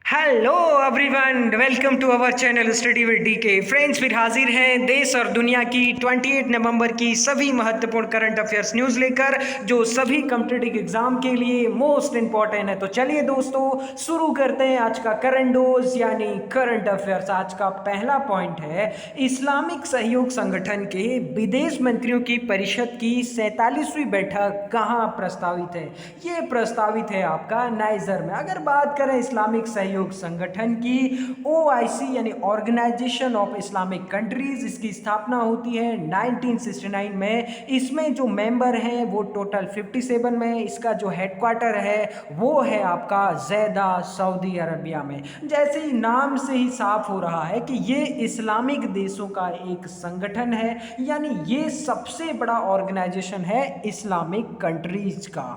Hello everyone, welcome to our channel study with DK. Friends, फिर हाजिर हैं देश और दुनिया की 28 नवंबर की सभी महत्वपूर्ण करंट अफेयर्स न्यूज़ लेकर, जो सभी कॉम्पिटिटिव एग्जाम के लिए मोस्ट इंपॉर्टेंट है। तो चलिए दोस्तों, शुरू करते हैं आज का करंट डोज यानी करंट अफेयर्स। आज का पहला पॉइंट है, इस्लामिक सहयोग संगठन के विदेश मंत्रियों की परिषद की 47वीं बैठक कहाँ प्रस्तावित है? ये प्रस्तावित है आपका नाइजर में। अगर बात करें इस्लामिक सहयोग संगठन की, OIC यानी ऑर्गेनाइजेशन ऑफ इस्लामिक कंट्रीज, इसकी स्थापना होती है 1969 में। इसमें जो मेंबर हैं वो टोटल 57 में। इसका जो हेडक्वार्टर है वो है आपका जैदा, सऊदी अरबिया में। जैसे ही नाम से ही साफ हो रहा है कि ये इस्लामिक देशों का एक संगठन है, यानी ये सबसे बड़ा ऑर्गेनाइजेशन है इस्लामिक कंट्रीज का।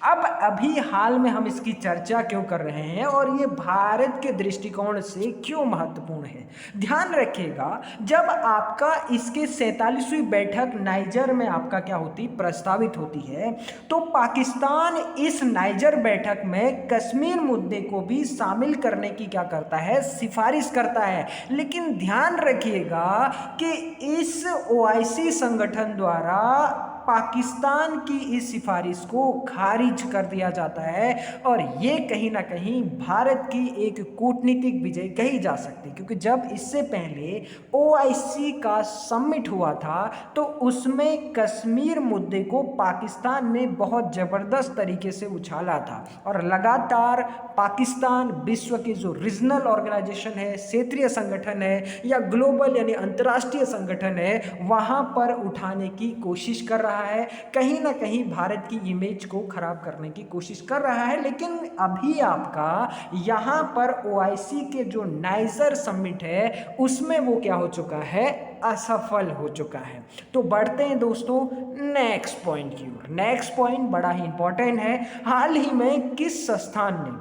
अब अभी हाल में हम इसकी चर्चा क्यों कर रहे हैं और ये भारत के दृष्टिकोण से क्यों महत्वपूर्ण है? ध्यान रखिएगा, जब आपका इसके 47वीं बैठक नाइजर में आपका क्या होती, प्रस्तावित होती है, तो पाकिस्तान इस नाइजर बैठक में कश्मीर मुद्दे को भी शामिल करने की क्या करता है, सिफारिश करता है। लेकिन ध्यान रखिएगा कि इस OIC संगठन द्वारा पाकिस्तान की इस सिफारिश को खारिज कर दिया जाता है, और ये कहीं ना कहीं भारत की एक कूटनीतिक विजय कही जा सकती है। क्योंकि जब इससे पहले OIC का समिट हुआ था तो उसमें कश्मीर मुद्दे को पाकिस्तान ने बहुत ज़बरदस्त तरीके से उछाला था, और लगातार पाकिस्तान विश्व के जो रीजनल ऑर्गेनाइजेशन है, क्षेत्रीय संगठन है या ग्लोबल यानी अंतर्राष्ट्रीय संगठन है, वहाँ पर उठाने की कोशिश कर रहा है, कहीं ना कहीं भारत की इमेज को खराब करने की कोशिश कर रहा है। लेकिन अभी आपका यहाँ पर OIC के जो नाइजर समिट है उसमें वो क्या हो चुका है, असफल हो चुका है। तो बढ़ते हैं दोस्तों नेक्स्ट पॉइंट की ओर। नेक्स्ट पॉइंट बड़ा ही इंपॉर्टेंट है। हाल ही में किस संस्थान ने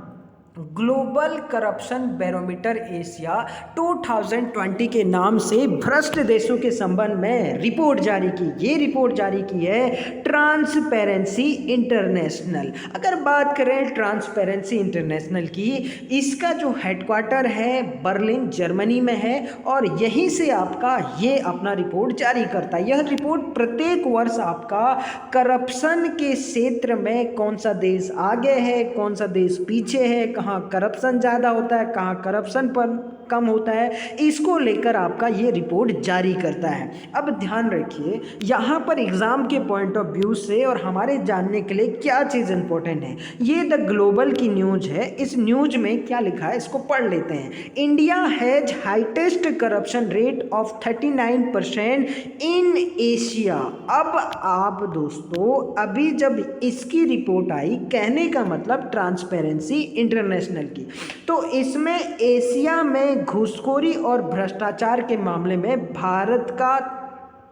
ग्लोबल करप्शन बैरोमीटर एशिया 2020 के नाम से भ्रष्ट देशों के संबंध में रिपोर्ट जारी की? ये रिपोर्ट जारी की है ट्रांसपेरेंसी इंटरनेशनल। अगर बात करें ट्रांसपेरेंसी इंटरनेशनल की, इसका जो हेडक्वार्टर है बर्लिन जर्मनी में है, और यहीं से आपका ये अपना रिपोर्ट जारी करता है। यह रिपोर्ट प्रत्येक वर्ष आपका करप्शन के क्षेत्र में कौन सा देश आगे है, कौन सा देश पीछे है, कहाँ करप्शन ज़्यादा होता है, कहाँ करप्शन पर कम होता है, इसको लेकर आपका ये रिपोर्ट जारी करता है। अब ध्यान रखिए, यहाँ पर एग्जाम के पॉइंट ऑफ व्यू से और हमारे जानने के लिए क्या चीज़ इंपॉर्टेंट है, ये द ग्लोबल की न्यूज है। इस न्यूज में क्या लिखा है, इसको पढ़ लेते हैं। India has highest corruption rate of 39% in Asia. अब आप दोस्तों, अभी जब इसकी रिपोर्ट आई, कहने का मतलब ट्रांसपेरेंसी इंटरनेशनल की, तो इसमें एशिया में घूसखोरी और भ्रष्टाचार के मामले में भारत का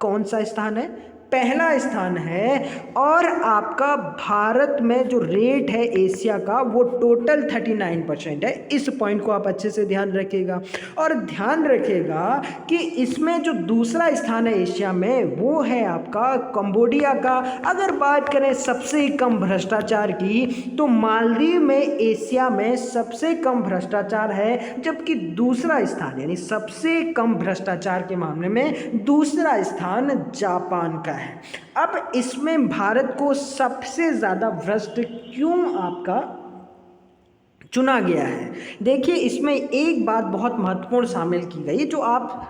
कौन सा स्थान है? पहला स्थान है। और आपका भारत में जो रेट है एशिया का, वो टोटल 39% है। इस पॉइंट को आप अच्छे से ध्यान रखिएगा। और ध्यान रखिएगा कि इसमें जो दूसरा स्थान है एशिया में, वो है आपका कंबोडिया का। अगर बात करें सबसे कम भ्रष्टाचार की, तो मालदीव में एशिया में सबसे कम भ्रष्टाचार है, जबकि दूसरा स्थान यानी सबसे कम भ्रष्टाचार के मामले में दूसरा स्थान जापान का है। अब इसमें भारत को सबसे ज्यादा भ्रष्ट क्यों आपका चुना गया है? देखिए, इसमें एक बात बहुत महत्वपूर्ण शामिल की गई, जो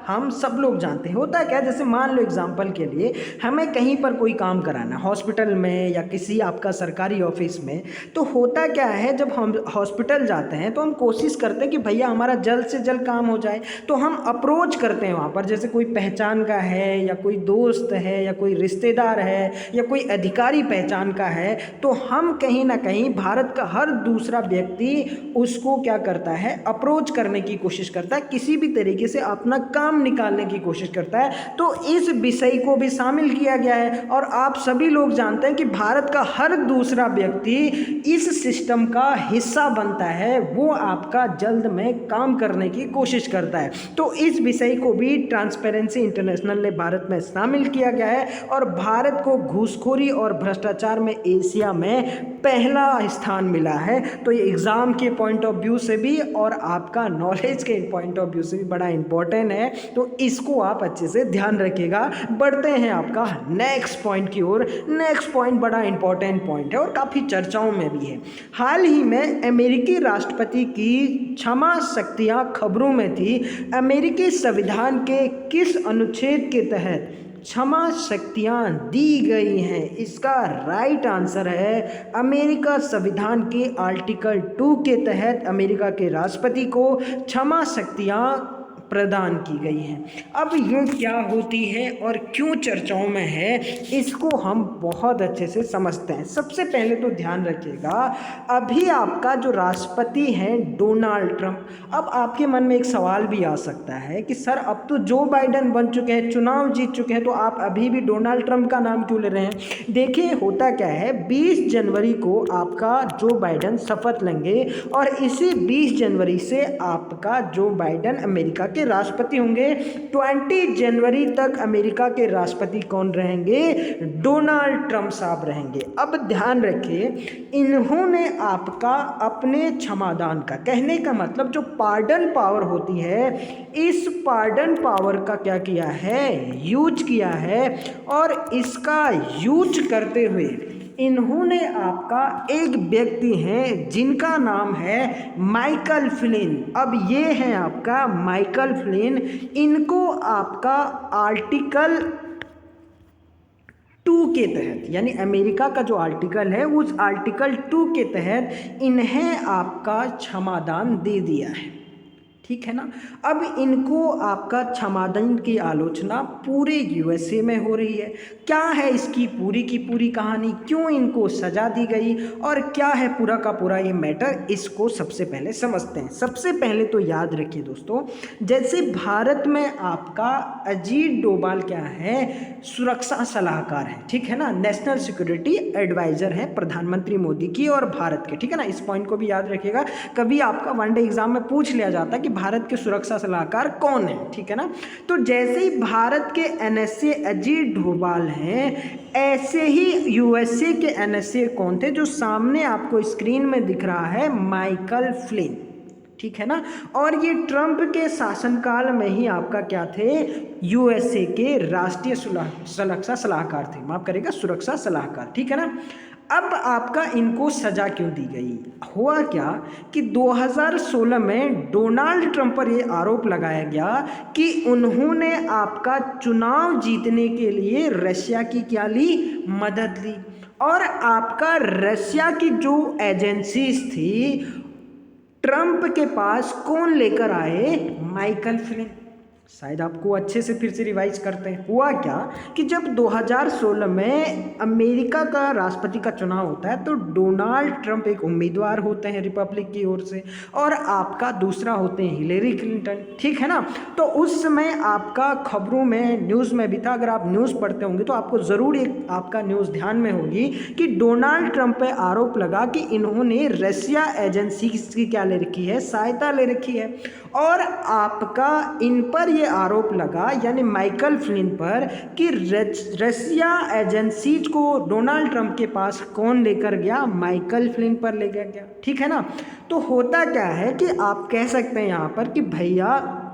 हम सब लोग जानते हैं। होता क्या, जैसे मान लो एग्जाम्पल के लिए, हमें कहीं पर कोई काम कराना, हॉस्पिटल में या किसी आपका सरकारी ऑफिस में, तो होता क्या है, जब हम हॉस्पिटल जाते हैं तो हम कोशिश करते हैं कि भैया हमारा जल्द से जल्द काम हो जाए। तो हम अप्रोच करते हैं वहाँ पर, जैसे कोई पहचान का है या कोई दोस्त है या कोई रिश्तेदार है या कोई अधिकारी पहचान का है, तो हम कहीं ना कहीं, भारत का हर दूसरा व्यक्ति उसको क्या करता है, अप्रोच करने की कोशिश करता है, किसी भी तरीके से अपना काम निकालने की कोशिश करता है। तो इस विषय को भी शामिल किया गया है। और आप सभी लोग जानते हैं कि भारत का हर दूसरा व्यक्ति इस सिस्टम का हिस्सा बनता है, वो आपका जल्द में काम करने की कोशिश करता है। तो इस विषय को भी ट्रांसपेरेंसी इंटरनेशनल ने भारत में शामिल किया गया है, और भारत को घूसखोरी और भ्रष्टाचार में एशिया में पहला स्थान मिला है। तो ये एग्जाम के पॉइंट ऑफ व्यू से भी और आपका नॉलेज के पॉइंट ऑफ व्यू से भी बड़ा इंपॉर्टेंट है, तो इसको आप अच्छे से ध्यान रखिएगा। बढ़ते हैं आपका नेक्स्ट पॉइंट की ओर। नेक्स्ट पॉइंट बड़ा इंपॉर्टेंट पॉइंट है और काफ़ी चर्चाओं में भी है। हाल ही में अमेरिकी राष्ट्रपति की क्षमा शक्तियाँ खबरों में थी। अमेरिकी संविधान के किस अनुच्छेद के तहत क्षमा शक्तियाँ दी गई हैं? इसका राइट आंसर है अमेरिका संविधान के आर्टिकल 2 के तहत अमेरिका के राष्ट्रपति को क्षमा शक्तियाँ प्रदान की गई हैं। अब ये क्या होती है और क्यों चर्चाओं में है, इसको हम बहुत अच्छे से समझते हैं। सबसे पहले तो ध्यान रखिएगा, अभी आपका जो राष्ट्रपति हैं डोनाल्ड ट्रंप। अब आपके मन में एक सवाल भी आ सकता है कि सर अब तो जो बाइडेन बन चुके हैं, चुनाव जीत चुके हैं, तो आप अभी भी डोनाल्ड ट्रंप का नाम क्यों ले रहे हैं? देखिए होता क्या है, 20 जनवरी को आपका जो बाइडेन शपथ लेंगे और इसी 20 जनवरी से आपका जो बाइडेन अमेरिका के राष्ट्रपति होंगे। 20 जनवरी तक अमेरिका के राष्ट्रपति कौन रहेंगे? डोनाल्ड ट्रंप साहब रहेंगे। अब ध्यान रखिए, इन्होंने आपका अपने क्षमादान का, कहने का मतलब जो पार्डन पावर होती है, इस पार्डन पावर का क्या किया है? यूज किया है। और इसका यूज करते हुए इन्होंने आपका एक व्यक्ति हैं जिनका नाम है माइकल फ्लिन। अब ये हैं आपका माइकल फ्लिन, इनको आपका आर्टिकल 2 के तहत, यानी अमेरिका का जो आर्टिकल है उस आर्टिकल 2 के तहत इन्हें आपका क्षमादान दे दिया है। ठीक है ना। अब इनको आपका क्षमादान की आलोचना पूरे यूएसए में हो रही है। क्या है इसकी पूरी की पूरी कहानी, क्यों इनको सजा दी गई और क्या है पूरा का पूरा ये मैटर, इसको सबसे पहले समझते हैं। सबसे पहले तो याद रखिए दोस्तों, जैसे भारत में आपका अजीत डोभाल क्या है? सुरक्षा सलाहकार है, ठीक है ना, नेशनल सिक्योरिटी एडवाइजर है प्रधानमंत्री मोदी की और भारत के, ठीक है ना। इस पॉइंट को भी याद रखिएगा, कभी आपका वनडे एग्जाम में पूछ लिया जाता है कि भारत के सुरक्षा सलाहकार कौन है, ठीक है ना। तो जैसे ही भारत के एनएसए अजीत डोभाल हैं, ऐसे ही यूएसए के एनएसए कौन थे? जो सामने आपको स्क्रीन में दिख रहा है, माइकल फ्लिन, ठीक है ना। और ये ट्रंप के शासनकाल में ही आपका क्या थे? यूएसए के राष्ट्रीय सुरक्षा सलाहकार थे, माफ करेगा, सुरक्षा सलाहकार, ठीक है ना। अब आपका इनको सजा क्यों दी गई? हुआ क्या कि 2016 में डोनाल्ड ट्रंप पर यह आरोप लगाया गया कि उन्होंने आपका चुनाव जीतने के लिए रशिया की क्या ली? मदद ली। और आपका रशिया की जो एजेंसीज थी, ट्रंप के पास कौन लेकर आए? Michael Flint. शायद आपको अच्छे से फिर से रिवाइज करते हैं। हुआ क्या कि जब 2016 में अमेरिका का राष्ट्रपति का चुनाव होता है तो डोनाल्ड ट्रंप एक उम्मीदवार होते हैं रिपब्लिक की ओर से और आपका दूसरा होते हैं हिलेरी क्लिंटन, ठीक है ना। तो उस समय आपका खबरों में, न्यूज़ में भी था, अगर आप न्यूज़ पढ़ते होंगे तो आपको ज़रूर एक आपका न्यूज़ ध्यान में होगी कि डोनाल्ड ट्रंप पे आरोप लगा कि इन्होंने रशिया एजेंसी की क्या ले रखी है? सहायता ले रखी है। और आपका इन पर ये आरोप लगा, यानी माइकल फ्लिन पर, कि रशिया एजेंसीज को डोनाल्ड ट्रंप के पास कौन लेकर गया? माइकल फ्लिन पर लेकर गया, ठीक है ना। तो होता क्या है कि आप कह सकते हैं यहाँ पर कि भैया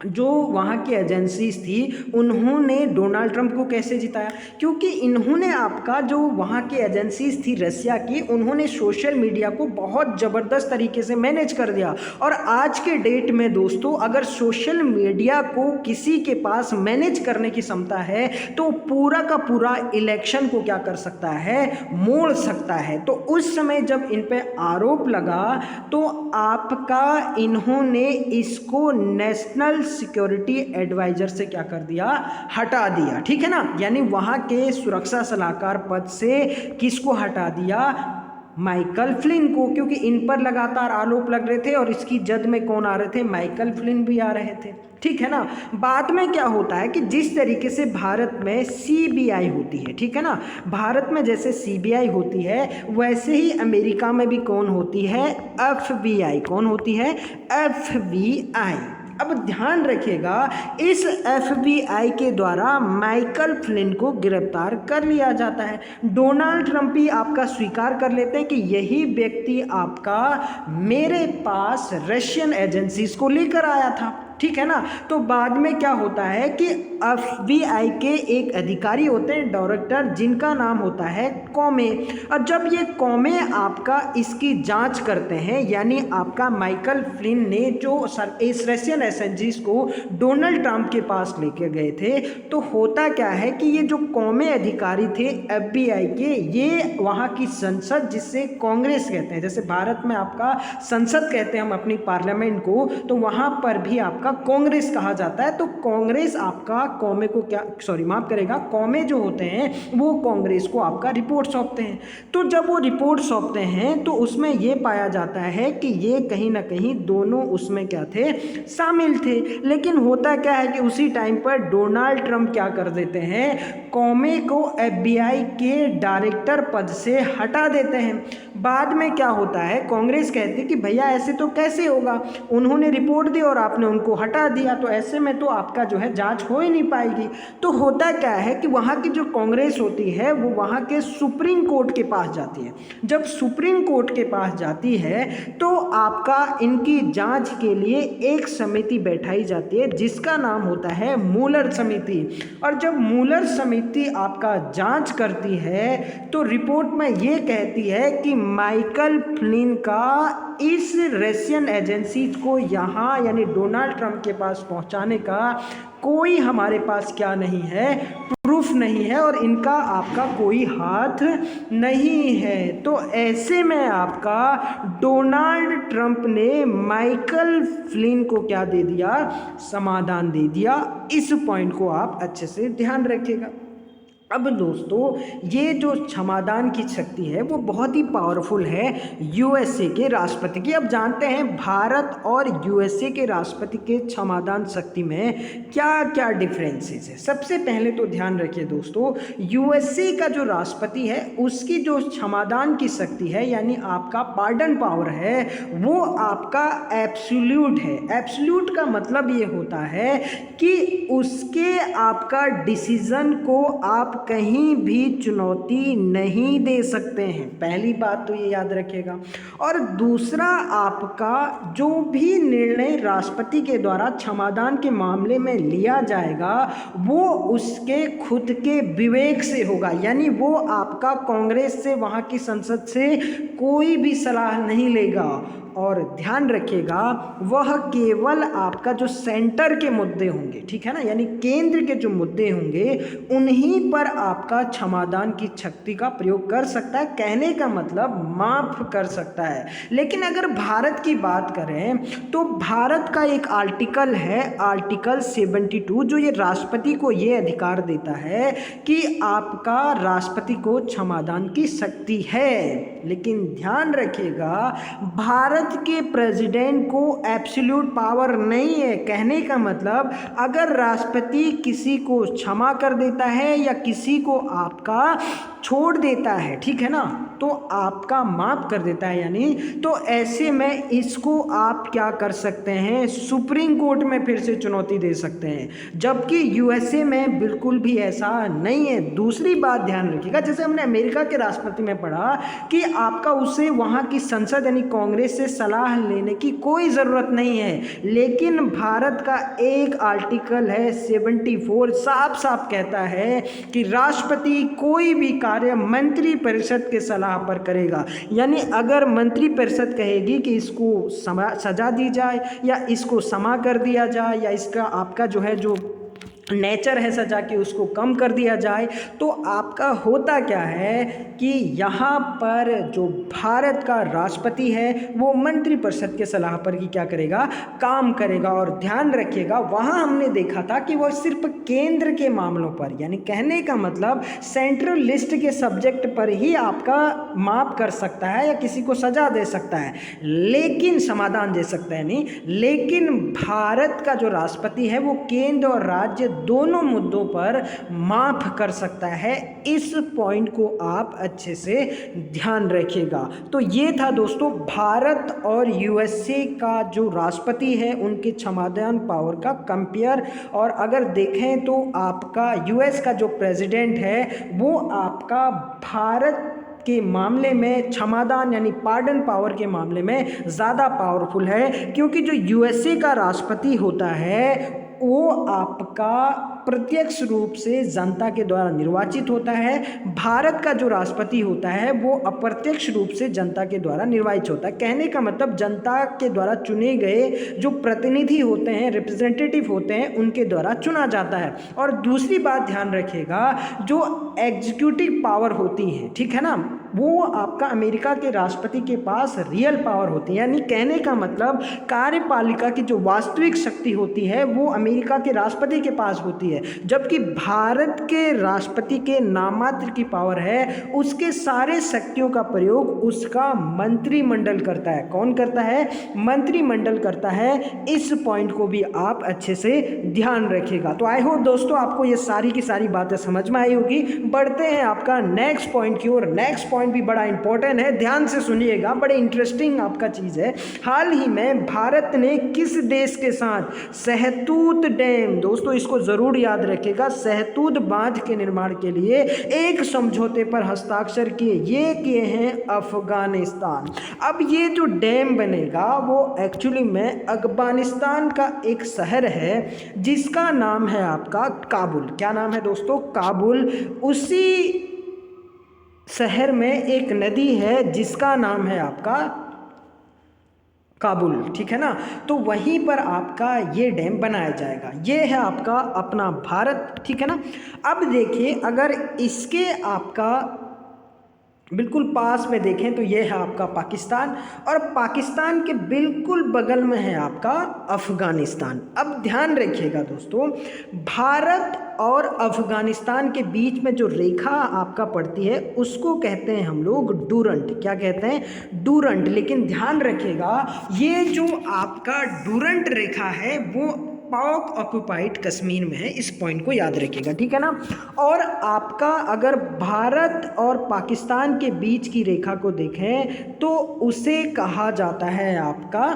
जो वहाँ की एजेंसीज थी उन्होंने डोनाल्ड ट्रंप को कैसे जिताया? क्योंकि इन्होंने आपका जो वहाँ की एजेंसीज थी रशिया की, उन्होंने सोशल मीडिया को बहुत ज़बरदस्त तरीके से मैनेज कर दिया। और आज के डेट में दोस्तों, अगर सोशल मीडिया को किसी के पास मैनेज करने की क्षमता है तो पूरा का पूरा इलेक्शन को क्या कर सकता है? मोड़ सकता है। तो उस समय जब इन पे आरोप लगा तो आपका इन्होंने इसको नेशनल सिक्योरिटी एडवाइजर से क्या कर दिया? हटा दिया, ठीक है ना। यानी वहां के सुरक्षा सलाहकार पद से किसको हटा दिया? माइकल फ्लिन को, क्योंकि इन पर लगातार आरोप लग रहे थे और इसकी जद में कौन आ रहे थे? माइकल फ्लिन भी आ रहे थे, ठीक है ना। बाद में क्या होता है कि जिस तरीके से भारत में सीबीआई होती है, ठीक है ना, भारत में जैसे सीबीआई होती है वैसे ही अमेरिका में भी कौन होती है? एफबीआई। कौन होती है? एफबीआई। अब ध्यान रखिएगा, इस FBI के द्वारा माइकल फ्लिन को गिरफ्तार कर लिया जाता है। डोनाल्ड ट्रंप ही आपका स्वीकार कर लेते हैं कि यही व्यक्ति आपका मेरे पास रशियन एजेंसीज को लेकर आया था, ठीक है ना। तो बाद में क्या होता है कि FBI के एक अधिकारी होते हैं, डायरेक्टर, जिनका नाम होता है कॉमे। और जब ये कॉमे आपका इसकी जांच करते हैं, यानी आपका माइकल फ्लिन ने जो इस रशियन एजेंसीज को डोनाल्ड ट्रंप के पास लेके गए थे, तो होता क्या है कि ये जो कॉमे अधिकारी थे FBI के, ये वहाँ की संसद, जिसे कांग्रेस कहते हैं, जैसे भारत में आपका संसद कहते हैं हम अपनी पार्लियामेंट को, तो वहाँ पर भी आपका कांग्रेस कहा जाता है। तो कांग्रेस आपका कौमे को माफ करेगा, कौमे जो होते हैं वो कांग्रेस को आपका रिपोर्ट सौंपते हैं। तो जब वो रिपोर्ट सौंपते हैं तो उसमें ये पाया जाता है कि ये कहीं ना कहीं दोनों उसमें क्या थे, शामिल थे। लेकिन होता क्या है कि उसी टाइम पर डोनाल्ड ट्रंप क्या कर देते हैं, कौमे को FBI के डायरेक्टर पद से हटा देते हैं। बाद में क्या होता है, कांग्रेस कहती है कि भैया ऐसे तो कैसे होगा, उन्होंने रिपोर्ट दी और आपने उनको हटा दिया, तो ऐसे में तो आपका जो है जांच हो ही नहीं पाएगी। तो होता क्या है कि वहाँ की जो कांग्रेस होती है वो वहाँ के सुप्रीम कोर्ट के पास जाती है। जब सुप्रीम कोर्ट के पास जाती है तो आपका इनकी जांच के लिए एक समिति बैठाई जाती है जिसका नाम होता है मूलर समिति। और जब मूलर समिति आपका जांच करती है तो रिपोर्ट में ये कहती है कि माइकल फ्लिन का इस रशियन एजेंसी को यहाँ यानी डोनाल्ड ट्रंप के पास पहुँचाने का कोई हमारे पास क्या नहीं है, प्रूफ नहीं है, और इनका आपका कोई हाथ नहीं है। तो ऐसे में आपका डोनाल्ड ट्रंप ने माइकल फ्लिन को क्या दे दिया, समाधान दे दिया। इस पॉइंट को आप अच्छे से ध्यान रखिएगा। अब दोस्तों, ये जो क्षमादान की शक्ति है वो बहुत ही पावरफुल है USA के राष्ट्रपति की। अब जानते हैं भारत और USA के राष्ट्रपति के क्षमादान शक्ति में क्या क्या डिफरेंसेस है। सबसे पहले तो ध्यान रखिए दोस्तों, USA का जो राष्ट्रपति है उसकी जो क्षमादान की शक्ति है यानी आपका पार्डन पावर है, वो आपका एब्सोल्यूट है। एब्सोल्यूट का मतलब ये होता है कि उसके आपका डिसीजन को आप कहीं भी चुनौती नहीं दे सकते हैं, पहली बात तो ये याद रखिएगा। और दूसरा, आपका जो भी निर्णय राष्ट्रपति के द्वारा क्षमादान के मामले में लिया जाएगा वो उसके खुद के विवेक से होगा, यानी वो आपका कांग्रेस से, वहाँ की संसद से कोई भी सलाह नहीं लेगा। और ध्यान रखिएगा, वह केवल आपका जो सेंटर के मुद्दे होंगे, ठीक है ना, यानी केंद्र के जो मुद्दे होंगे उन्हीं पर आपका क्षमादान की शक्ति का प्रयोग कर सकता है। कहने का मतलब माफ कर सकता है। लेकिन अगर भारत की बात करें तो भारत का एक आर्टिकल है, आर्टिकल 72, जो ये राष्ट्रपति को ये अधिकार देता है कि आपका राष्ट्रपति को क्षमादान की शक्ति है। लेकिन ध्यान रखिएगा, भारत के प्रेसिडेंट को एब्सोल्यूट पावर नहीं है। कहने का मतलब अगर राष्ट्रपति किसी को क्षमा कर देता है या किसी को आपका छोड़ देता है, ठीक है ना, तो आपका माफ कर देता है यानी, तो ऐसे में इसको आप क्या कर सकते हैं, सुप्रीम कोर्ट में फिर से चुनौती दे सकते हैं, जबकि USA में बिल्कुल भी ऐसा नहीं है। दूसरी बात ध्यान रखिएगा, जैसे हमने अमेरिका के राष्ट्रपति में पढ़ा कि आपका उसे वहाँ की संसद यानी कांग्रेस से सलाह लेने की कोई ज़रूरत नहीं है, लेकिन भारत का एक आर्टिकल है 74 साफ साफ कहता है कि राष्ट्रपति कोई भी कार्य मंत्री परिषद के सलाह पर करेगा। यानी अगर मंत्री परिषद कहेगी कि इसको सजा दी जाए या इसको क्षमा कर दिया जाए या इसका आपका जो है जो नेचर है सजा कि उसको कम कर दिया जाए, तो आपका होता क्या है कि यहाँ पर जो भारत का राष्ट्रपति है वो मंत्रिपरिषद के सलाह पर ही क्या करेगा, काम करेगा। और ध्यान रखिएगा, वहाँ हमने देखा था कि वह सिर्फ केंद्र के मामलों पर, यानी कहने का मतलब सेंट्रल लिस्ट के सब्जेक्ट पर ही आपका माफ कर सकता है या किसी को सजा दे सकता है, लेकिन समाधान दे सकता है नहीं। लेकिन भारत का जो राष्ट्रपति है वो केंद्र और राज्य दोनों मुद्दों पर माफ़ कर सकता है। इस पॉइंट को आप अच्छे से ध्यान रखिएगा। तो ये था दोस्तों भारत और यूएसए का जो राष्ट्रपति है उनके क्षमादान पावर का कंपेयर। और अगर देखें तो आपका यूएस का जो प्रेसिडेंट है वो आपका भारत के मामले में क्षमादान यानी पार्डन पावर के मामले में ज़्यादा पावरफुल है, क्योंकि जो यूएसए का राष्ट्रपति होता है वो आपका प्रत्यक्ष रूप से जनता के द्वारा निर्वाचित होता है। भारत का जो राष्ट्रपति होता है वो अप्रत्यक्ष रूप से जनता के द्वारा निर्वाचित होता है। कहने का मतलब जनता के द्वारा चुने गए जो प्रतिनिधि होते हैं, रिप्रेजेंटेटिव होते हैं, उनके द्वारा चुना जाता है। और दूसरी बात ध्यान रखिएगा, जो एग्जीक्यूटिव पावर होती है, ठीक है ना, वो आपका अमेरिका के राष्ट्रपति के पास रियल पावर होती है। यानी कहने का मतलब कार्यपालिका की जो वास्तविक शक्ति होती है वो अमेरिका के राष्ट्रपति के पास होती है, जबकि भारत के राष्ट्रपति के नाममात्र की पावर है, उसके सारे शक्तियों का प्रयोग उसका मंत्रिमंडल करता है। कौन करता है? मंत्रिमंडल करता है। इस पॉइंट को भी आप अच्छे से ध्यान रखिएगा। तो आई होप दोस्तों आपको ये सारी की सारी बातें समझ में आई होगी। बढ़ते हैं आपका नेक्स्ट पॉइंट की ओर। नेक्स्ट पॉइंट भी बड़ा इंपॉर्टेंट है, ध्यान से सुनिएगा, बड़े इंटरेस्टिंग आपका चीज है। हाल ही में भारत ने किस देश के साथ सहतूत डैम, दोस्तों इसको जरूर याद रखिएगा, सहतूत बांध के निर्माण के लिए एक समझौते पर हस्ताक्षर किए। ये किए हैं अफगानिस्तान। अब ये जो डैम बनेगा वो एक्चुअली में अफगानिस्तान का एक शहर है जिसका नाम है आपका काबुल। क्या नाम है दोस्तों? काबुल। उसी शहर में एक नदी है जिसका नाम है आपका काबुल, ठीक है ना। तो वहीं पर आपका ये डैम बनाया जाएगा। ये है आपका अपना भारत, ठीक है ना। अब देखिए अगर इसके आपका बिल्कुल पास में देखें तो ये है आपका पाकिस्तान, और पाकिस्तान के बिल्कुल बगल में है आपका अफगानिस्तान। अब ध्यान रखिएगा दोस्तों, भारत और अफगानिस्तान के बीच में जो रेखा आपका पड़ती है उसको कहते हैं हम लोग डूरंट। क्या कहते हैं? डूरंट। लेकिन ध्यान रखिएगा ये जो आपका डूरंट रेखा है वो पाक ऑक्युपाइड कश्मीर में है। इस पॉइंट को याद रखिएगा, ठीक है ना। और आपका अगर भारत और पाकिस्तान के बीच की रेखा को देखें तो उसे कहा जाता है आपका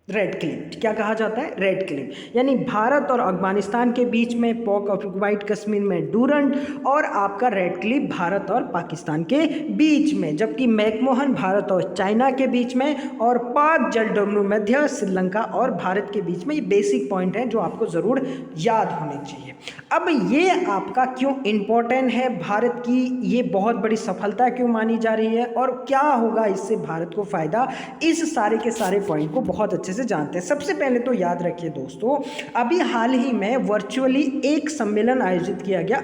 रेड क्लिफ। क्या कहा जाता है? Red Cliff. यानी भारत और अफगानिस्तान के बीच में पाक ऑक्युपाइड कश्मीर में डूरंट, और आपका रेड क्लिफ भारत और पाकिस्तान के बीच में, जबकि मैकमोहन भारत और चाइना के बीच में, और पाक जलडोंगू मध्य श्रीलंका और भारत के बीच में। ये बेसिक पॉइंट है जो आपको ज़रूर याद होने चाहिए। अब ये आपका क्यों इम्पोर्टेंट है, भारत की ये बहुत बड़ी सफलता क्यों मानी जा रही है, और क्या होगा इससे भारत को फ़ायदा, इस सारे के सारे पॉइंट को बहुत अच्छे से जानते हैं। सबसे पहले तो याद रखिए दोस्तों, अभी हाल ही में वर्चुअली एक सम्मेलन आयोजित किया गया,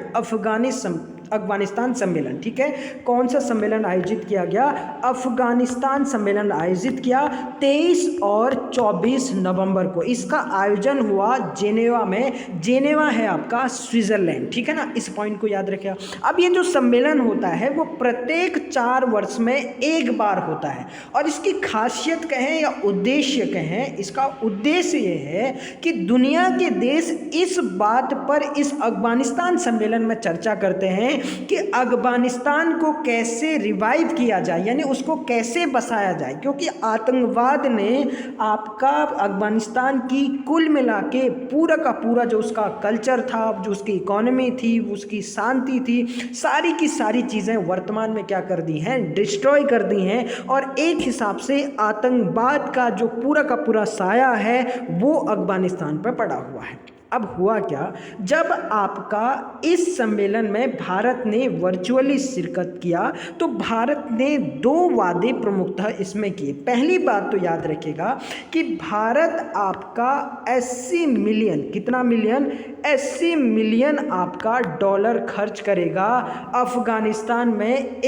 अफगानिस्तान सम्मेलन, ठीक है। कौन सा सम्मेलन आयोजित किया गया? अफगानिस्तान सम्मेलन आयोजित किया 23 और 24 नवंबर को। इसका आयोजन हुआ जेनेवा में। जेनेवा है आपका स्विट्जरलैंड, ठीक है ना। इस पॉइंट को याद रखिएगा। अब ये जो सम्मेलन होता है वो प्रत्येक 4 वर्ष में एक बार होता है, और इसकी खासियत कहें या उद्देश्य कहें, इसका उद्देश्य ये है कि दुनिया के देश इस बात पर इस अफगानिस्तान सम्मेलन में चर्चा करते हैं कि अफगानिस्तान को कैसे रिवाइव किया जाए, यानी उसको कैसे बसाया जाए, क्योंकि आतंकवाद ने आपका अफगानिस्तान की कुल मिला के पूरा का पूरा जो उसका कल्चर था, जो उसकी इकोनॉमी थी, उसकी शांति थी, सारी की सारी चीज़ें वर्तमान में क्या कर दी हैं? डिस्ट्रॉय कर दी हैं। और एक हिसाब से आतंकवाद का जो पूरा का पूरा साया है वो अफगानिस्तान पर पड़ा हुआ है। अब हुआ क्या, जब आपका इस सम्मेलन में भारत ने वर्चुअली शिरकत किया तो भारत ने 2 वादे प्रमुखतः इसमें किए। पहली बात तो याद रखिएगा कि भारत आपका 80 मिलियन, कितना मिलियन? 80 मिलियन आपका डॉलर खर्च करेगा अफगानिस्तान में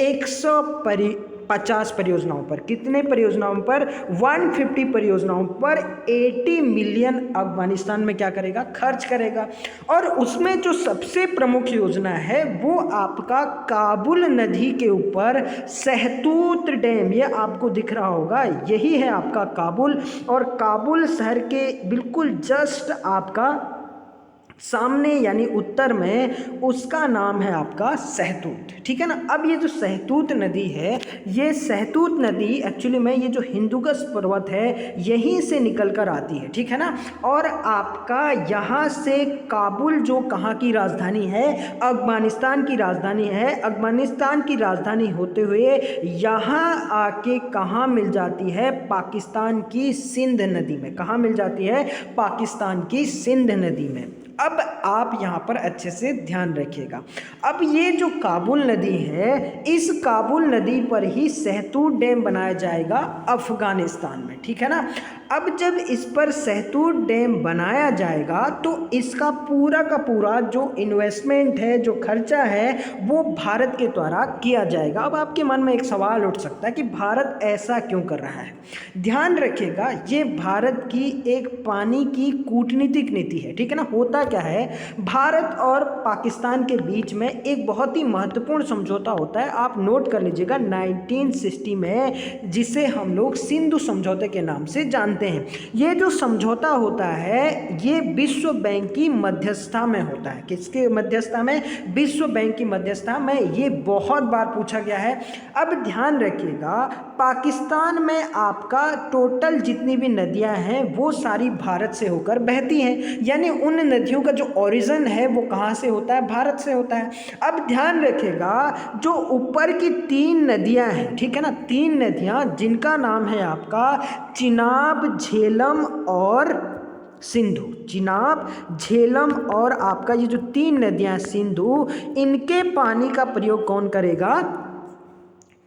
50 परियोजनाओं पर। कितने परियोजनाओं पर? 150 परियोजनाओं पर 80 मिलियन अफगानिस्तान में क्या करेगा? खर्च करेगा। और उसमें जो सबसे प्रमुख योजना है वो आपका काबुल नदी के ऊपर सहतूत डैम, ये आपको दिख रहा होगा, यही है आपका काबुल। और काबुल शहर के बिल्कुल जस्ट आपका सामने यानी उत्तर में उसका नाम है आपका सहतूत, ठीक है ना। अब ये जो सहतूत नदी है, ये सहतूत नदी एक्चुअली में ये जो हिंदुकुश पर्वत है यहीं से निकल कर आती है, ठीक है ना। और आपका यहाँ से काबुल जो कहाँ की राजधानी है? अफगानिस्तान की राजधानी है। अफगानिस्तान की राजधानी होते हुए यहाँ आके कहाँ मिल जाती है? पाकिस्तान की सिंध नदी में। कहाँ मिल जाती है? पाकिस्तान की सिंध नदी में। अब आप यहाँ पर अच्छे से ध्यान रखिएगा। अब ये जो काबुल नदी है, इस काबुल नदी पर ही सहतूत डैम बनाया जाएगा अफगानिस्तान में, ठीक है ना। अब जब इस पर सहतूत डैम बनाया जाएगा तो इसका पूरा का पूरा जो इन्वेस्टमेंट है, जो खर्चा है, वो भारत के द्वारा किया जाएगा। अब आपके मन में एक सवाल उठ सकता है कि भारत ऐसा क्यों कर रहा है? ध्यान रखिएगा, ये भारत की एक पानी की कूटनीतिक नीति है, ठीक है ना। होता क्या है, भारत और पाकिस्तान के बीच में एक बहुत ही महत्वपूर्ण समझौता होता है, आप नोट कर लीजिएगा, 1960 में, जिसे हम लोग सिंधु समझौते के नाम से जानते हैं। ये जो समझौता होता है ये विश्व बैंक की मध्यस्थता में होता है। किसके मध्यस्थता में? विश्व बैंक की मध्यस्थता में। ये बहुत बार पूछा गया है। अब ध्यान रखिएगा, पाकिस्तान में आपका टोटल जितनी भी नदियां हैं वो सारी भारत से होकर बहती हैं, यानी उन नदियों का जो ओरिजिन है वो कहाँ से होता है? भारत से होता है। अब ध्यान रखिएगा, जो ऊपर की 3 नदियां हैं, ठीक है ना, 3 नदियां जिनका नाम है आपका चिनाब, झेलम और सिंधु। चिनाब, झेलम और आपका ये जो 3 नदियां सिंधु, इनके पानी का प्रयोग कौन करेगा?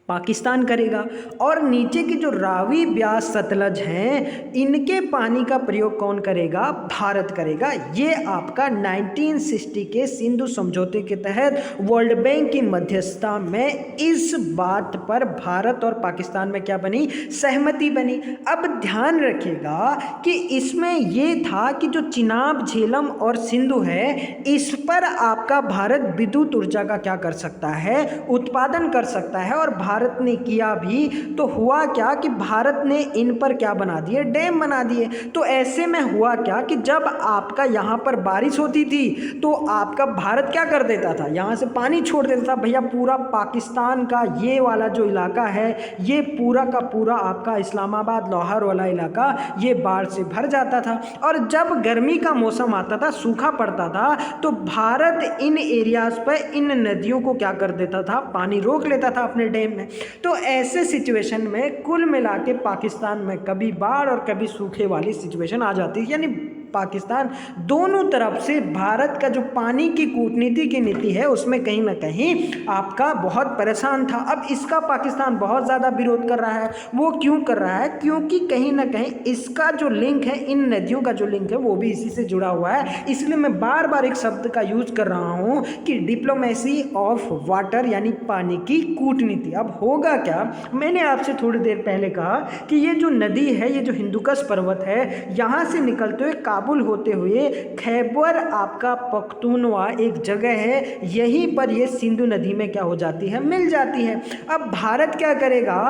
पाकिस्तान करेगा। और नीचे की जो रावी, ब्यास, सतलज हैं, इनके पानी का प्रयोग कौन करेगा? भारत करेगा। ये आपका 1960 के सिंधु समझौते के तहत वर्ल्ड बैंक की मध्यस्थता में इस बात पर भारत और पाकिस्तान में क्या बनी? सहमति बनी। अब ध्यान रखिएगा कि इसमें ये था कि जो चिनाब, झेलम और सिंधु है, इस पर आपका भारत विद्युत ऊर्जा का क्या कर सकता है? उत्पादन कर सकता है। और भारत ने किया भी। तो हुआ क्या कि भारत ने इन पर क्या बना दिए? डैम बना दिए। तो ऐसे में हुआ क्या कि जब आपका यहाँ पर बारिश होती थी तो आपका भारत क्या कर देता था? यहाँ से पानी छोड़ देता था। भैया पूरा पाकिस्तान का ये वाला जो इलाका है, ये पूरा का पूरा आपका इस्लामाबाद, लाहौर वाला इलाका, ये बाढ़ से भर जाता था। और जब गर्मी का मौसम आता था, सूखा पड़ता था, तो भारत इन एरियाज पर, इन नदियों को क्या कर देता था? पानी रोक लेता था अपने डैम में। तो ऐसे सिचुएशन में कुल मिला के पाकिस्तान में कभी बाढ़ और कभी सूखे वाली सिचुएशन आ जाती है। यानी पाकिस्तान दोनों तरफ से भारत का जो पानी की कूटनीति की नीति है उसमें कहीं ना कहीं आपका बहुत परेशान था। अब इसका पाकिस्तान बहुत ज़्यादा विरोध कर रहा है। वो क्यों कर रहा है? क्योंकि कहीं ना कहीं इसका जो लिंक है, इन नदियों का जो लिंक है, वो भी इसी से जुड़ा हुआ है। इसलिए मैं बार बार एक शब्द का यूज कर रहा हूँ कि डिप्लोमेसी ऑफ वाटर, यानी पानी की कूटनीति। अब होगा क्या, मैंने आपसे थोड़ी देर पहले कहा कि ये जो नदी है, ये जो हिंदुकुश पर्वत है, यहाँ से निकलते हुए काबुल होते हुए खैबर आपका पख्तूनवा एक जगह है, यहीं पर ये सिंधु नदी में क्या हो जाती है? मिल जाती है। अब भारत क्या करेगा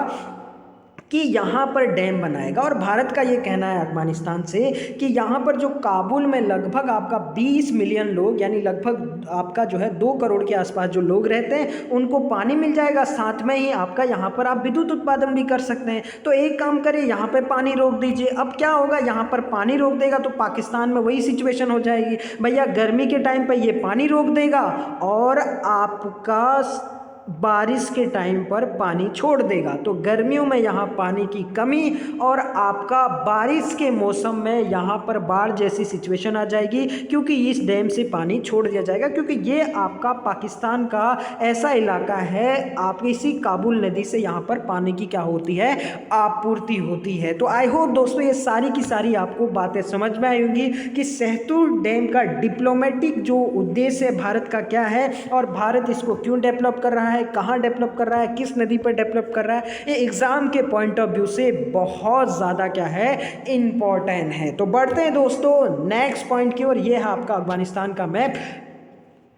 कि यहाँ पर डैम बनाएगा। और भारत का ये कहना है अफगानिस्तान से कि यहाँ पर जो काबुल में लगभग आपका 20 मिलियन लोग, यानी लगभग आपका जो है 2 करोड़ के आसपास जो लोग रहते हैं, उनको पानी मिल जाएगा। साथ में ही आपका यहाँ पर आप विद्युत उत्पादन भी कर सकते हैं। तो एक काम करिए, यहाँ पर पानी रोक दीजिए। अब क्या होगा, यहाँ पर पानी रोक देगा तो पाकिस्तान में वही सिचुएशन हो जाएगी। भैया गर्मी के टाइम पर ये पानी रोक देगा और आपका बारिश के टाइम पर पानी छोड़ देगा। तो गर्मियों में यहाँ पानी की कमी और आपका बारिश के मौसम में यहाँ पर बाढ़ जैसी सिचुएशन आ जाएगी, क्योंकि इस डैम से पानी छोड़ दिया जाएगा। क्योंकि ये आपका पाकिस्तान का ऐसा इलाका है, आप इसी काबुल नदी से यहाँ पर पानी की क्या होती है? आपूर्ति होती है। तो आई होप दोस्तों ये सारी की सारी आपको बातें समझ में आई होंगी कि सहतूत डैम का डिप्लोमेटिक जो उद्देश्य है भारत का क्या है और भारत इसको क्यों डेवलप कर रहा है। है, कहाँ डेवलप कर रहा है, किस नदी पर डेवलप कर रहा है, ये एग्ज़ाम के पॉइंट ऑफ व्यू से बहुत ज़्यादा क्या है, इम्पॉर्टेंट है। तो बढ़ते हैं दोस्तों नेक्स्ट पॉइंट की ओर। ये है आपका अफगानिस्तान का मैप।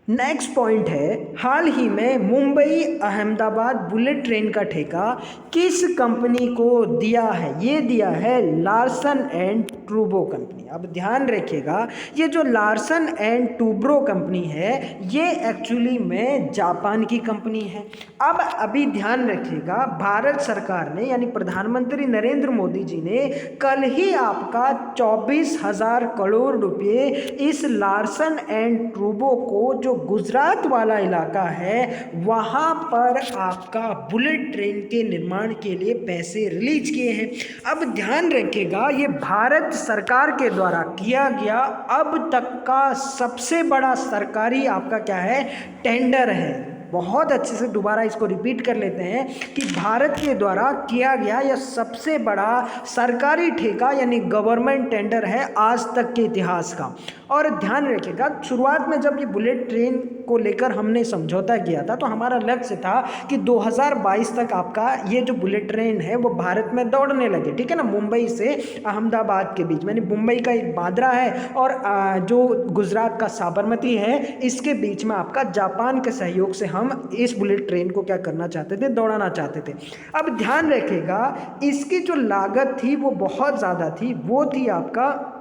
नेक्स्ट पॉइंट है, हाल ही में मुंबई अहमदाबाद बुलेट ट्रेन का ठेका किस कंपनी को दिया है? ये दिया है लार्सन एंड टूब्रो कंपनी। अब ध्यान रखिएगा, ये जो लार्सन एंड टूब्रो कंपनी है ये एक्चुअली में जापान की कंपनी है। अब अभी ध्यान रखिएगा, भारत सरकार ने यानी प्रधानमंत्री नरेंद्र मोदी जी ने कल ही आपका 24,000 करोड़ रुपए इस लार्सन एंड टूब्रो को, जो गुजरात वाला इलाका है, वहाँ पर आपका बुलेट ट्रेन के निर्माण के लिए पैसे रिलीज किए हैं। अब ध्यान रखिएगा, ये भारत सरकार के द्वारा किया गया अब तक का सबसे बड़ा सरकारी आपका क्या है, टेंडर है। बहुत अच्छे से दोबारा इसको रिपीट कर लेते हैं कि भारत के द्वारा किया गया यह सबसे बड़ा सरकारी ठेका यानी गवर्नमेंट टेंडर है आज तक के इतिहास का। और ध्यान रखिएगा, शुरुआत में जब ये बुलेट ट्रेन को लेकर हमने समझौता किया था तो हमारा लक्ष्य था कि 2022 तक आपका ये जो बुलेट ट्रेन है वो भारत में दौड़ने लगे, ठीक है ना, मुंबई से अहमदाबाद के बीच में। मुंबई का एक बांद्रा है और जो गुजरात का साबरमती है, इसके बीच में आपका जापान के सहयोग से हम इस बुलेट ट्रेन को क्या करना चाहते थे, दौड़ाना चाहते थे। अब ध्यान रखिएगा, इसकी जो लागत थी वो बहुत ज़्यादा थी, वो थी आपका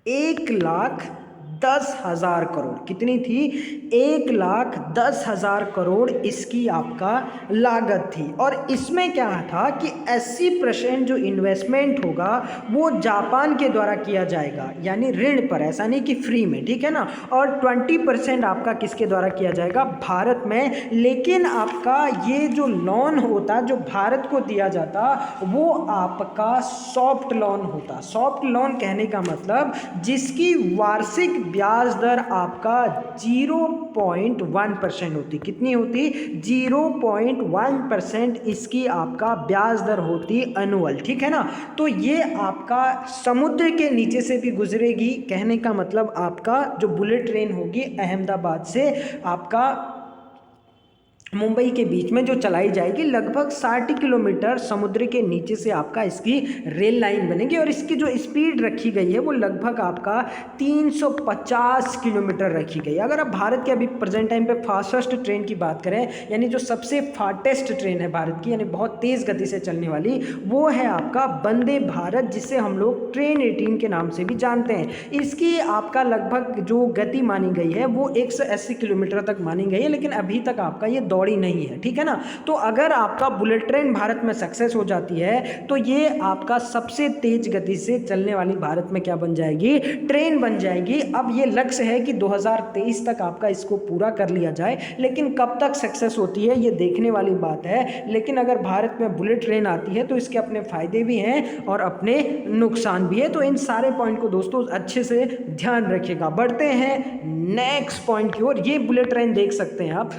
1,10,000 करोड़। कितनी थी? 1,10,000 करोड़ इसकी आपका लागत थी। और इसमें क्या था कि 80% जो इन्वेस्टमेंट होगा वो जापान के द्वारा किया जाएगा, यानी ऋण पर, ऐसा नहीं कि फ्री में, ठीक है ना। और 20% आपका किसके द्वारा किया जाएगा? भारत में। लेकिन आपका ये जो लोन होता, जो भारत को दिया जाता, वो आपका सॉफ्ट लोन होता। सॉफ्ट लोन कहने का मतलब जिसकी वार्षिक ब्याज दर आपका 0.1% होती। कितनी होती? 0.1% इसकी आपका ब्याज दर होती एनुअल, ठीक है ना। तो ये आपका समुद्र के नीचे से भी गुजरेगी, कहने का मतलब आपका जो बुलेट ट्रेन होगी अहमदाबाद से आपका मुंबई के बीच में जो चलाई जाएगी, लगभग 60 किलोमीटर समुद्र के नीचे से आपका इसकी रेल लाइन बनेगी। और इसकी जो स्पीड रखी गई है वो लगभग आपका 350 किलोमीटर रखी गई है। अगर आप भारत के अभी प्रेजेंट टाइम पे फास्टेस्ट ट्रेन की बात करें, यानी जो सबसे फास्टेस्ट ट्रेन है भारत की, यानी बहुत तेज़ गति से चलने वाली, वो है आपका वंदे भारत, जिसे हम लोग ट्रेन 18 के नाम से भी जानते हैं। इसकी आपका लगभग जो गति मानी गई है वो 180 किलोमीटर तक मानी गई है, लेकिन अभी तक आपका ये दौड़ी नहीं है, ठीक है ना। तो अगर आपका बुलेट ट्रेन भारत में सक्सेस हो जाती है तो ये आपका सबसे तेज गति से चलने वाली भारत में क्या बन जाएगी? ट्रेन बन जाएगी। अब ये लक्ष्य है कि 2023 तक आपका इसको पूरा कर लिया जाए, लेकिन कब तक सक्सेस होती है ये देखने वाली बात है। लेकिन अगर भारत में बुलेट ट्रेन आती है तो इसके अपने फायदे भी हैं और अपने नुकसान भी है। तो इन सारे पॉइंट को दोस्तों अच्छे से ध्यान रखिएगा। बढ़ते हैं नेक्स्ट पॉइंट की ओर। ये बुलेट ट्रेन देख सकते हैं आप।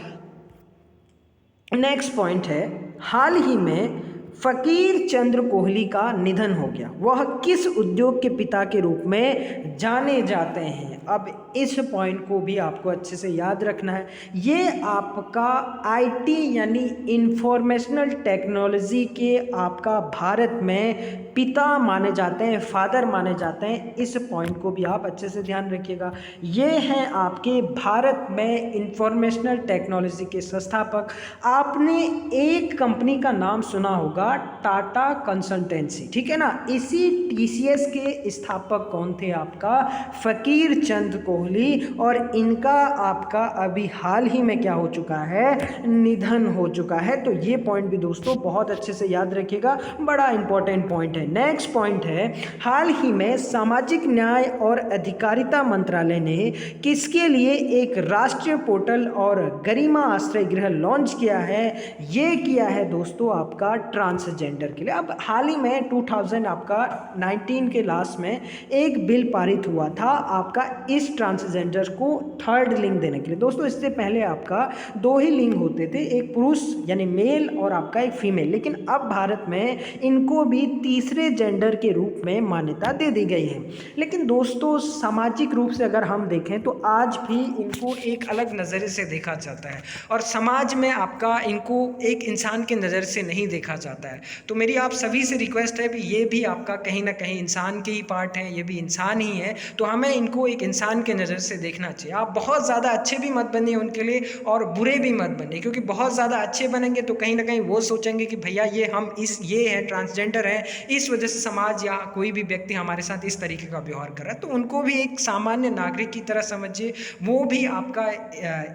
नेक्स्ट पॉइंट है, हाल ही में फकीर चंद्र कोहली का निधन हो गया। वह किस उद्योग के पिता के रूप में जाने जाते हैं? अब इस पॉइंट को भी आपको अच्छे से याद रखना है। ये आपका आईटी यानी इंफॉर्मेशनल टेक्नोलॉजी के आपका भारत में पिता माने जाते हैं, फादर माने जाते हैं। इस पॉइंट को भी आप अच्छे से ध्यान रखिएगा। ये हैं आपके भारत में इंफॉर्मेशनल टेक्नोलॉजी के संस्थापक। आपने एक कंपनी का नाम सुना होगा, टाटा कंसल्टेंसी, ठीक है ना। इसी टीसीएस के स्थापक कौन थे? आपका फकीर चंद कोहली। और इनका आपका अभी हाल ही में क्या हो चुका है? निधन हो चुका है। तो ये पॉइंट भी दोस्तों बहुत अच्छे से याद रखिएगा, बड़ा इंपॉर्टेंट पॉइंट है। नेक्स्ट पॉइंट है, हाल ही में सामाजिक न्याय और अधिकारिता मंत्रालय ने किसके लिए एक राष्ट्रीय पोर्टल और गरिमा आश्रय गृह लॉन्च किया है? ये किया है दोस्तों आपका ट्रांसजेंडर के लिए। अब हाल ही में 2000 आपका 19 के लास्ट में एक बिल पारित हुआ था आपका इस ट्रांसजेंडर को थर्ड लिंग देने के लिए। दोस्तों इससे पहले आपका दो ही लिंग होते थे, एक पुरुष यानी मेल और आपका एक फीमेल, लेकिन अब भारत में इनको भी तीसरे जेंडर के रूप में मान्यता दे दी गई है। लेकिन दोस्तों सामाजिक रूप से अगर हम देखें तो आज भी इनको एक अलग नज़रिए से देखा जाता है और समाज में आपका इनको एक इंसान की नज़र से नहीं देखा जाता है। तो मेरी आप सभी से रिक्वेस्ट है कि ये भी आपका कहीं ना कहीं इंसान के ही पार्ट हैं, ये भी इंसान ही है, तो हमें इनको एक इंसान के नज़र से देखना चाहिए। आप बहुत ज़्यादा अच्छे भी मत बनिए उनके लिए और बुरे भी मत बनिए, क्योंकि बहुत ज़्यादा अच्छे बनेंगे तो कहीं ना कहीं वो सोचेंगे कि भैया ये है ट्रांसजेंडर है, इस वजह से समाज या कोई भी व्यक्ति हमारे साथ इस तरीके का व्यवहार कर रहा है। तो उनको भी एक सामान्य नागरिक की तरह समझिए, वो भी आपका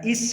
इस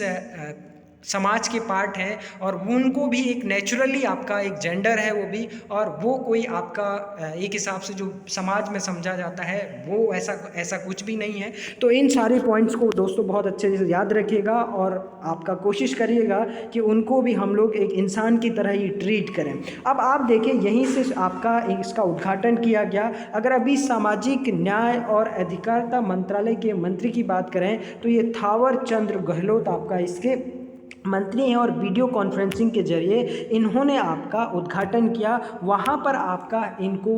समाज के पार्ट है और उनको भी एक नेचुरली आपका एक जेंडर है वो भी, और वो कोई आपका एक हिसाब से जो समाज में समझा जाता है वो ऐसा कुछ भी नहीं है। तो इन सारे पॉइंट्स को दोस्तों बहुत अच्छे से याद रखिएगा और आपका कोशिश करिएगा कि उनको भी हम लोग एक इंसान की तरह ही ट्रीट करें। अब आप देखें यहीं से आपका इसका उद्घाटन किया गया। अगर अभी सामाजिक न्याय और अधिकारिता मंत्रालय के मंत्री की बात करें तो ये थावर चंद गहलोत आपका इसके मंत्री हैं और वीडियो कॉन्फ्रेंसिंग के जरिए इन्होंने आपका उद्घाटन किया। वहाँ पर आपका इनको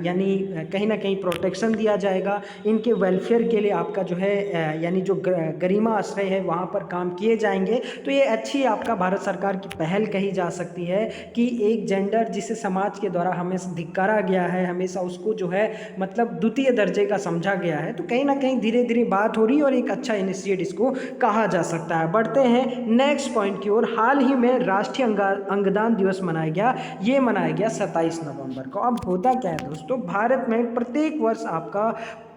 यानी कहीं ना कहीं प्रोटेक्शन दिया जाएगा, इनके वेलफेयर के लिए आपका जो है यानी जो गरिमा आश्रय है वहाँ पर काम किए जाएंगे। तो ये अच्छी आपका भारत सरकार की पहल कही जा सकती है कि एक जेंडर जिसे समाज के द्वारा हमेशा धिक्कारा गया है, हमेशा उसको जो है मतलब द्वितीय दर्जे का समझा गया है, तो कहीं ना कहीं धीरे धीरे बात हो रही है और एक अच्छा इनिशिएट इसको कहा जा सकता है। बढ़ते हैं नेक्स्ट पॉइंट की ओर। हाल ही में राष्ट्रीय अंगदान दिवस मनाया गया, ये मनाया गया 27 नवंबर को। अब होता क्या है दोस्तों, भारत में प्रत्येक वर्ष आपका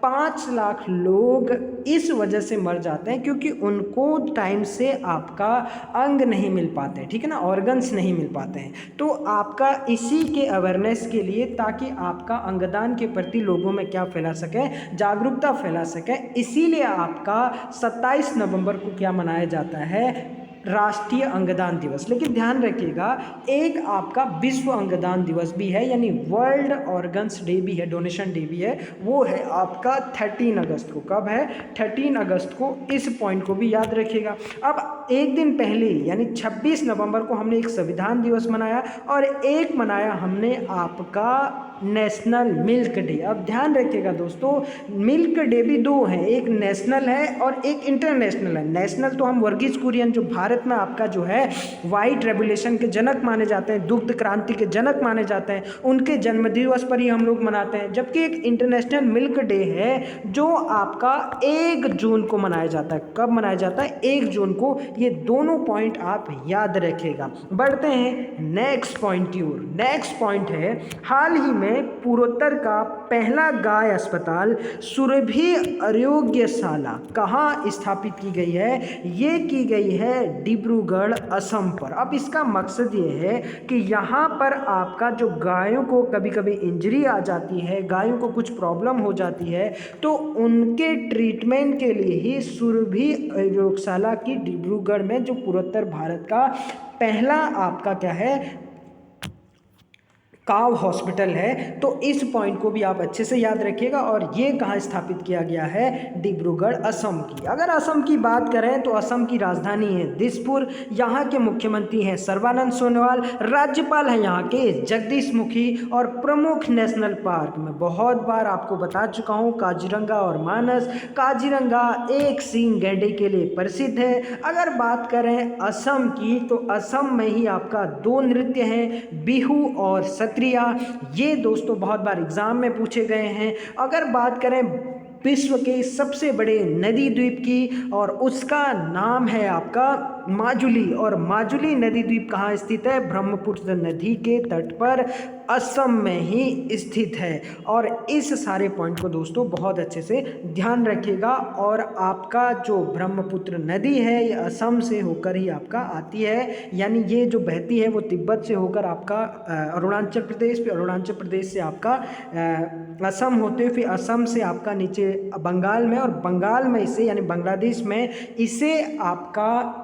5 लाख लोग इस वजह से मर जाते हैं क्योंकि उनको टाइम से आपका अंग नहीं मिल पाते, ठीक है ना, ऑर्गन्स नहीं मिल पाते हैं। तो आपका इसी के अवेयरनेस के लिए, ताकि आपका अंगदान के प्रति लोगों में क्या फैला सके, जागरूकता फैला सके, इसीलिए आपका 27 नवंबर को क्या मनाया जाता है, राष्ट्रीय अंगदान दिवस। लेकिन ध्यान रखिएगा एक आपका विश्व अंगदान दिवस भी है, यानी वर्ल्ड ऑर्गन्स डे भी है, डोनेशन डे भी है, वो है आपका 13 अगस्त को। कब है? 13 अगस्त को। इस पॉइंट को भी याद रखिएगा। अब एक दिन पहले यानी 26 नवंबर को हमने एक संविधान दिवस मनाया और एक मनाया हमने आपका नेशनल मिल्क डे। अब ध्यान रखिएगा दोस्तों, मिल्क डे भी दो हैं, एक नेशनल है और एक इंटरनेशनल है। नेशनल तो हम वर्गीज कुरियन जो भारत में आपका जो है वाइट रेवोल्यूशन के जनक माने जाते हैं, दुग्ध क्रांति के जनक माने जाते हैं, उनके जन्मदिवस पर ही हम लोग मनाते हैं। जबकि एक इंटरनेशनल मिल्क डे है जो आपका 1 जून को मनाया जाता है। कब मनाया जाता है? 1 जून को। ये दोनों पॉइंट आप याद रखिएगा। बढ़ते हैं नेक्स्ट पॉइंट की ओर। नेक्स्ट पॉइंट है हाल ही में पूर्वोत्तर का पहला गाय अस्पताल सुरभि आरोग्यशाला कहाँ स्थापित की गई है? ये की गई है डिब्रूगढ़ असम पर। अब इसका मकसद ये है कि यहाँ पर आपका जो गायों को कभी कभी इंजरी आ जाती है, गायों को कुछ प्रॉब्लम हो जाती है, तो उनके ट्रीटमेंट के लिए ही सुरभि आरोग्यशाला की डिब्रूगढ़ में जो पूर्वोत्तर भारत का पहला आपका क्या है काव हॉस्पिटल है। तो इस पॉइंट को भी आप अच्छे से याद रखिएगा। और ये कहाँ स्थापित किया गया है? डिब्रूगढ़ असम की। अगर असम की बात करें तो असम की राजधानी है दिसपुर, यहाँ के मुख्यमंत्री हैं सर्बानंद सोनोवाल, राज्यपाल हैं यहाँ के जगदीश मुखी, और प्रमुख नेशनल पार्क में बहुत बार आपको बता चुका हूँ काजीरंगा और मानस। काजीरंगा एक सींग गैंडे के लिए प्रसिद्ध है। अगर बात करें असम की तो असम में ही आपका 2 नृत्य हैं, बिहू और सत्रिया। ये दोस्तों बहुत बार एग्जाम में पूछे गए हैं। अगर बात करें विश्व के सबसे बड़े नदी द्वीप की, और उसका नाम है आपका माजुली, और माजुली नदी द्वीप कहाँ स्थित है? ब्रह्मपुत्र नदी के तट पर असम में ही स्थित है। और इस सारे पॉइंट को दोस्तों बहुत अच्छे से ध्यान रखिएगा। और आपका जो ब्रह्मपुत्र नदी है ये असम से होकर ही आपका आती है, यानी ये जो बहती है वो तिब्बत से होकर आपका अरुणाचल प्रदेश, फिर अरुणाचल प्रदेश से आपका असम होते हुए, फिर असम से आपका नीचे बंगाल में, और बंगाल में इसे यानी बांग्लादेश में इसे आपका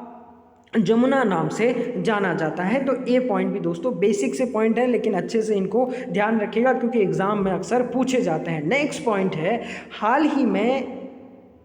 जमुना नाम से जाना जाता है। तो ये पॉइंट भी दोस्तों बेसिक से पॉइंट है, लेकिन अच्छे से इनको ध्यान रखिएगा क्योंकि एग्ज़ाम में अक्सर पूछे जाते हैं। नेक्स्ट पॉइंट है, हाल ही में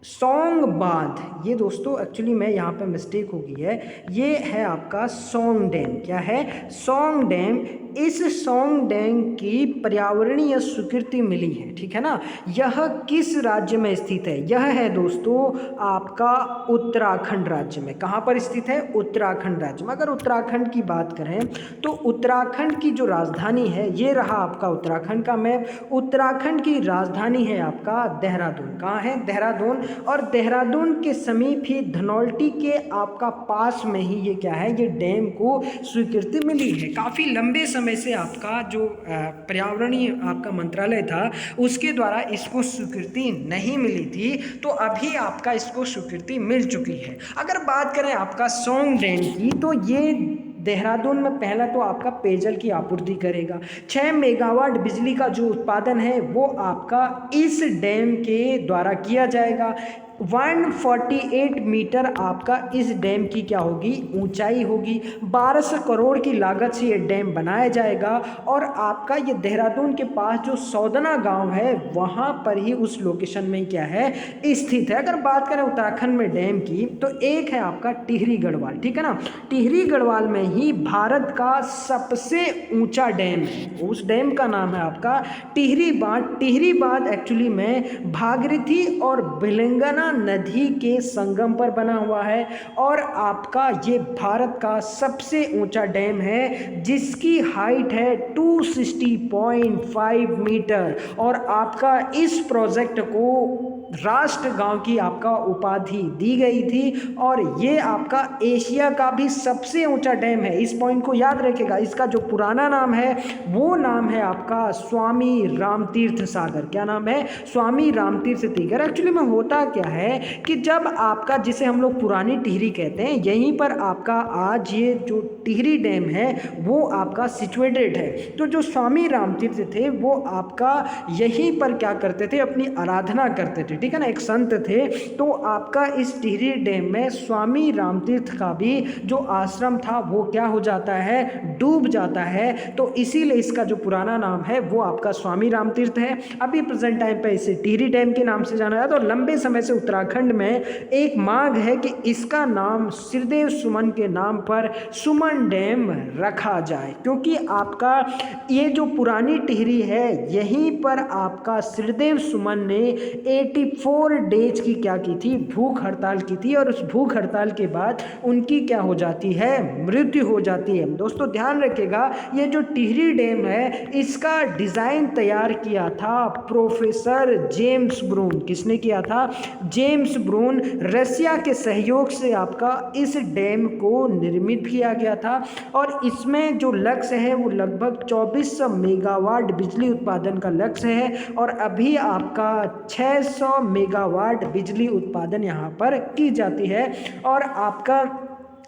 सौंग बांध, ये दोस्तों एक्चुअली में यहाँ पे मिस्टेक हो गई है, ये है आपका सौंग डैम। क्या है? सौंग डैम। इस सौंग डैम की पर्यावरणीय स्वीकृति मिली है, ठीक है ना। यह किस राज्य में स्थित है? यह है दोस्तों आपका उत्तराखंड राज्य में। कहाँ पर स्थित है? उत्तराखंड राज्य में। अगर उत्तराखंड की बात करें तो उत्तराखंड की जो राजधानी है, ये रहा आपका उत्तराखंड का मैप। उत्तराखंड की राजधानी है आपका देहरादून। कहाँ है? देहरादून। और देहरादून के समीप ही धनौल्टी के आपका पास में ही ये क्या है, ये डैम को स्वीकृति मिली है। काफ़ी लंबे समय से आपका जो पर्यावरणीय आपका मंत्रालय था उसके द्वारा इसको स्वीकृति नहीं मिली थी, तो अभी आपका इसको स्वीकृति मिल चुकी है। अगर बात करें आपका सौंग डैम की, तो ये देहरादून में पहला तो आपका पेयजल की आपूर्ति करेगा। 6 मेगावाट बिजली का जो उत्पादन है वो आपका इस डैम के द्वारा किया जाएगा। 148 मीटर आपका इस डैम की क्या होगी? ऊंचाई होगी। 1200 करोड़ की लागत से ये डैम बनाया जाएगा और आपका ये देहरादून के पास जो सौदना गांव है वहां पर ही उस लोकेशन में क्या है, स्थित है। अगर बात करें उत्तराखंड में डैम की, तो एक है आपका टिहरी गढ़वाल, ठीक है ना। टिहरी गढ़वाल में ही भारत का सबसे ऊंचा डैम है। उस डैम का नाम है आपका टिहरी बांध। टिहरी बांध एक्चुअली में भागीरथी और बिलंगना नदी के संगम पर बना हुआ है और आपका ये भारत का सबसे ऊंचा डैम है जिसकी हाइट है 260.5 मीटर। और आपका इस प्रोजेक्ट को राष्ट्र गांव की आपका उपाधि दी गई थी और ये आपका एशिया का भी सबसे ऊंचा डैम है। इस पॉइंट को याद रखिएगा। इसका जो पुराना नाम है वो नाम है आपका स्वामी रामतीर्थ सागर। क्या नाम है? स्वामी रामतीर्थ सागर। एक्चुअली में होता क्या है कि जब आपका, जिसे हम लोग पुरानी टिहरी कहते हैं, यहीं पर आपका आज ये जो टिहरी डैम है वो आपका सिचुएटेड है। तो जो स्वामी रामतीर्थ थे वो आपका यहीं पर क्या करते थे? अपनी आराधना करते थे, ठीक है ना। एक संत थे। तो आपका इस टिहरी डैम में स्वामी रामतीर्थ का भी जो आश्रम था वो क्या हो जाता है? डूब जाता है। तो इसीलिए इसका जो पुराना नाम है वो आपका स्वामी रामतीर्थ है। अभी प्रेजेंट टाइम पे इसे टिहरी डैम के नाम से जाना जाता है। तो लंबे समय से उत्तराखंड में एक मांग है कि इसका नाम श्रीदेव सुमन के नाम पर सुमन डैम रखा जाए, क्योंकि आपका ये जो पुरानी टिहरी है यहीं पर आपका श्रीदेव सुमन ने 84 डेज की क्या की थी? भूख हड़ताल की थी। और उस भूख हड़ताल के बाद उनकी क्या हो जाती है? मृत्यु हो जाती है। दोस्तों ध्यान रखिएगा, ये जो टिहरी डैम है इसका डिज़ाइन तैयार किया था प्रोफेसर जेम्स ब्रून। किसने किया था? जेम्स ब्रून। रसिया के सहयोग से आपका इस डैम को निर्मित किया गया था और इसमें जो लक्ष्य है वो लगभग 2400 मेगावाट बिजली उत्पादन का लक्ष्य है और अभी आपका 600 मेगावाट बिजली उत्पादन यहाँ पर की जाती है। और आपका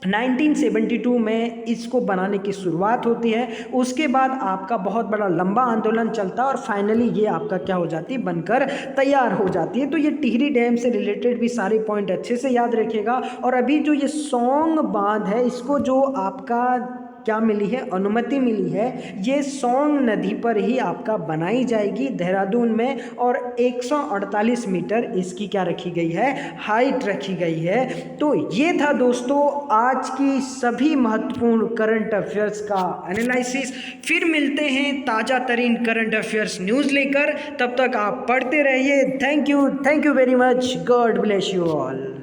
1972 में इसको बनाने की शुरुआत होती है। उसके बाद आपका बहुत बड़ा लंबा आंदोलन चलता है और फाइनली ये आपका क्या हो जाती है? बनकर तैयार हो जाती है। तो ये टिहरी डैम से रिलेटेड भी सारे पॉइंट अच्छे से याद रखिएगा। और अभी जो ये सौंग बांध है इसको जो आपका क्या मिली है? अनुमति मिली है। ये सौंग नदी पर ही आपका बनाई जाएगी देहरादून में और 148 मीटर इसकी क्या रखी गई है? हाइट रखी गई है। तो ये था दोस्तों आज की सभी महत्वपूर्ण करंट अफेयर्स का एनालिसिस। फिर मिलते हैं ताज़ा तरीन करंट अफेयर्स न्यूज़ लेकर। तब तक आप पढ़ते रहिए। Thank you very much. God bless you all.